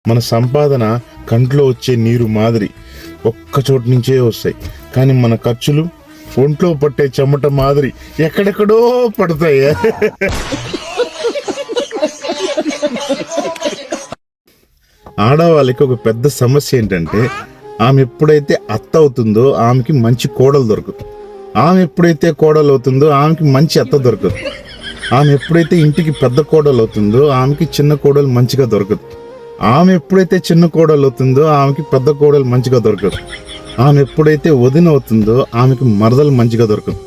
మన సంపాదన కంట్లో వచ్చే నీరు మాదిరి ఒక్క చోటు నుంచే వస్తాయి, కానీ మన ఖర్చులు ఒంట్లో పట్టే చెమట మాదిరి ఎక్కడెక్కడో పడతాయి. ఆడవాళ్ళకి ఒక పెద్ద సమస్య ఏంటంటే, ఆమె ఎప్పుడైతే అత్త అవుతుందో ఆమెకి మంచి కోడలు దొరకదు, ఆమె ఎప్పుడైతే కోడలు అవుతుందో ఆమెకి మంచి అత్త దొరకదు, ఆమె ఎప్పుడైతే ఇంటికి పెద్ద కోడలు అవుతుందో ఆమెకి చిన్న కోడలు మంచిగా దొరకదు, ఆమె ఎప్పుడైతే చిన్న కోడలు అవుతుందో ఆమెకి పెద్ద కోడలు మంచిగా దొరకదు, ఆమె ఎప్పుడైతే వదిన అవుతుందో ఆమెకి మరదలు మంచిగా దొరకదు,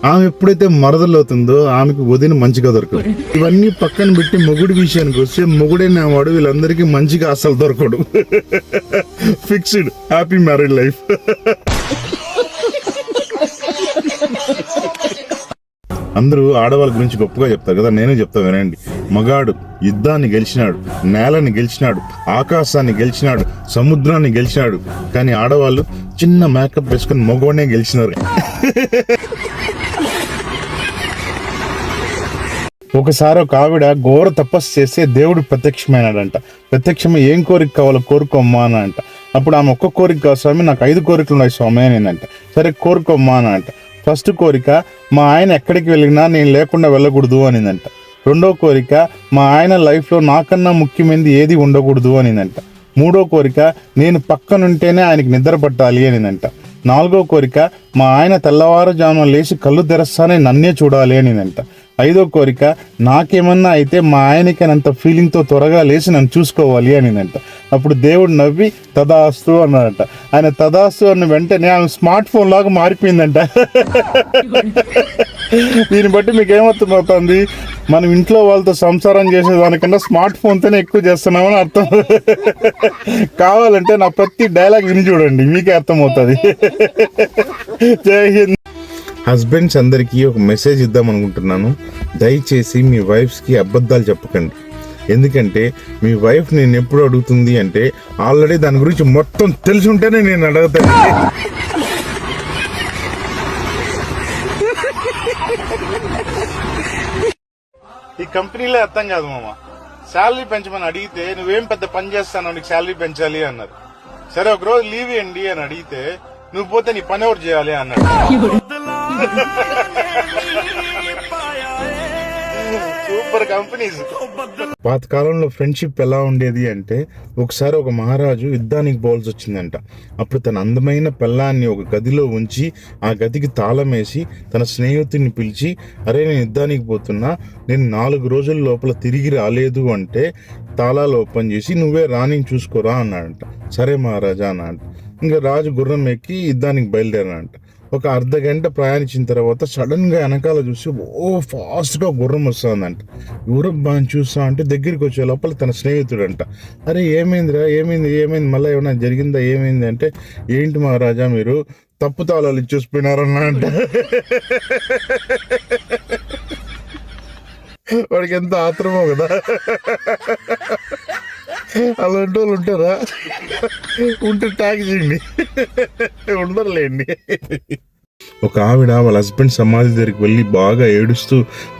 ఆమె ఎప్పుడైతే మరదలు అవుతుందో ఆమెకి వదిన మంచిగా దొరకదు. ఇవన్నీ పక్కన పెట్టి మొగుడు విషయానికి వస్తే, మొగుడైనవాడు వీళ్ళందరికీ మంచిగా అసలు దొరకడు. Fixed happy married life. అందరూ ఆడవాళ్ళ గురించి గొప్పగా చెప్తారు కదా, నేనే చెప్తా వినండి. మగాడు యుద్ధాన్ని గెలిచినాడు, నేలని గెలిచినాడు, ఆకాశాన్ని గెలిచినాడు, సముద్రాన్ని గెలిచినాడు, కానీ ఆడవాళ్ళు చిన్న మేకప్ వేసుకుని మగవాడినే గెలిచినారు. ఒకసారి ఒక ఆవిడ ఘోర తపస్సు చేస్తే దేవుడు ప్రత్యక్షమైనాడంట. ప్రత్యక్షమై ఏం కోరిక కావాలో కోరుకోమ్మా అని అంట. అప్పుడు ఆమె ఒక్క కోరిక కాదు స్వామి, నాకు 5 కోరికలు ఉన్నాయి స్వామి అనిందంట. సరే కోరుకోమ్మా అని అంట. ఫస్ట్ కోరిక, మా ఆయన ఎక్కడికి వెళ్ళినా నేను లేకుండా వెళ్ళకూడదు అనిందంట. రెండో కోరిక, మా ఆయన లైఫ్లో నాకన్నా ముఖ్యమైనది ఏది ఉండకూడదు అనిందంట. మూడో కోరిక, నేను పక్కనుంటేనే ఆయనకి నిద్ర పట్టాలి అనిందంట. నాలుగో కోరిక, మా ఆయన తెల్లవారుజామున లేచి కళ్ళు తెరస్తానే నన్నే చూడాలి అనిందంట. 5వ కోరిక, నాకేమన్నా అయితే మా ఆయనకైనంత ఫీలింగ్తో త్వరగా లేచి నన్ను చూసుకోవాలి అనిందంట. అప్పుడు దేవుడు నవ్వి తదాస్తు అన్నాడంట. ఆయన తదాస్తు అన్న వెంటనే ఆమె స్మార్ట్ ఫోన్ లాగా మారిపోయిందంట. దీన్ని బట్టి మీకు ఏమర్థమవుతుంది, మనం ఇంట్లో వాళ్ళతో సంసారం చేసేదానికన్నా స్మార్ట్ ఫోన్తోనే ఎక్కువ చేస్తున్నామని అర్థం. కావాలంటే నా ప్రతి డైలాగ్ విని చూడండి, మీకే అర్థమవుతుంది. జై హింద్. హస్బెండ్స్ అందరికీ ఒక మెసేజ్ ఇద్దాం అనుకుంటున్నాను. దయచేసి మీ వైఫ్స్కి అబద్ధాలు చెప్పకండి. ఎందుకంటే మీ వైఫ్ నేను ఎప్పుడు అడుగుతుంది అంటే ఆల్రెడీ దాని గురించి మొత్తం తెలిసి ఉంటేనే నేను అడుగుతాను. ఈ కంపెనీలో అర్థం కాదు మామ, శాలరీ పెంచమని అడిగితే నువ్వేం పెద్ద పని చేస్తానో నీకు శాలరీ పెంచాలి అన్నారు. సరే ఒక రోజు లీవ్ ఇవ్వండి అని అడిగితే నువ్వు పోతే నీ పని ఎవరు చేయాలి అన్నాడు. Super companies. పాతకాలంలో ఫ్రెండ్షిప్ ఎలా ఉండేది అంటే, ఒకసారి ఒక మహారాజు యుద్ధానికి పోవాల్సి వచ్చిందంట. అప్పుడు తన అందమైన పెళ్ళాన్ని ఒక గదిలో ఉంచి ఆ గదికి తాళం వేసి తన స్నేహితుడిని పిలిచి, అరే నేను యుద్ధానికి పోతున్నా, నేను 4 రోజుల లోపల తిరిగి రాలేదు అంటే తాళాలు ఓపెన్ చేసి నువ్వే రాణి చూసుకోరా అన్నాడంట. సరే మహారాజా అన్నాడు. ఇంకా రాజు గుర్రం ఎక్కి యుద్ధానికి బయలుదేరాడంట. ఒక అర్ధగంట ప్రయాణించిన తర్వాత సడన్ గా వెనకాల చూసి ఫాస్ట్ గా గుర్రం వస్తుందంట. గుర్రం బాగా చూస్తా అంటే దగ్గరికి వచ్చే లోపల తన స్నేహితుడంట. అరే ఏమైందిరా, ఏమైంది మళ్ళీ ఏమైనా జరిగిందా, ఏమైంది అంటే, ఏంటి మహారాజా మీరు తప్పు తాళాలు ఇచ్చేసిపోయినారన్నా అంట. వాడికి ఎంత ఆత్రమో కదా. అలాంటి వాళ్ళు ఉంటారా? ఉంటే ట్యాగ్ చేయండి, ఉండరులేండి. ఒక ఆవిడ వాళ్ళ హస్బెండ్ సమాధి దగ్గరికి వెళ్ళి బాగా ఏడుస్తూ,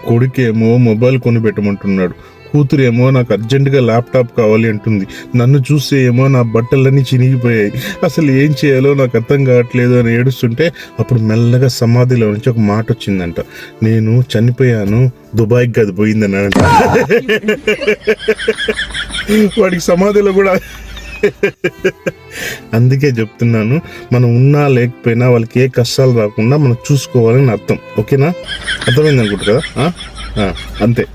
కొడుకేమో మొబైల్ కొని పెట్టమంటున్నాడు, కూతురేమో నాకు అర్జెంటుగా ల్యాప్టాప్ కావాలి అంటుంది, నన్ను చూస్తే ఏమో నా బట్టలన్నీ చినిగిపోయాయి, అసలు ఏం చేయాలో నాకు అర్థం కావట్లేదు అని ఏడుస్తుంటే అప్పుడు మెల్లగా సమాధిలో నుంచి ఒక మాట వచ్చిందంట, నేను చనిపోయాను, దుబాయ్కి గది పోయిందన్నాడంట. వాడికి సమాధిలో కూడా. అందుకే చెప్తున్నాను, మనం ఉన్నా లేకపోయినా వాళ్ళకి ఏ కష్టాలు రాకుండా మనం చూసుకోవాలని అర్థం. ఓకేనా? అర్థమైంది అనుకుంటా కదా? అంతే.